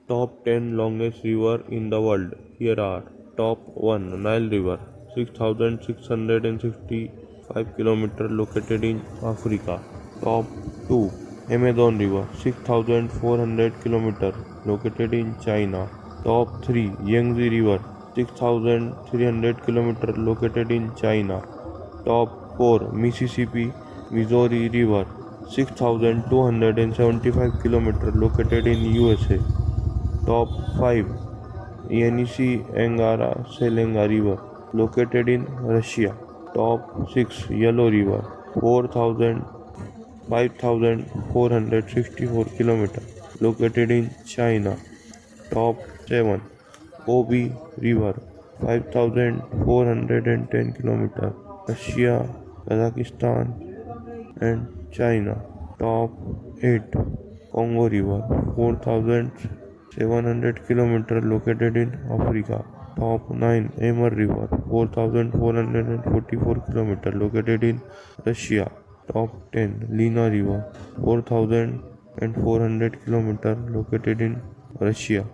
Top 10 longest river in the world. Here are top 1 Nile River 6665 km located in Africa. Top 2 Amazon River 6400 km located in China. Top 3 Yangtze River 6300 km located in China. Top 4 Mississippi Missouri River 6275 km located in USA. Top 5 Yenisei Angara Selenga River located in Russia. Top 6 Yellow River 5464 km located in China. Top 7 Obi River 5410 km Russia, Kazakhstan and China. Top 8 Congo River 4700 km located in Africa. Top 9 Amur River 4444 km located in Russia. Top 10 Lena River 4400 km located in Russia.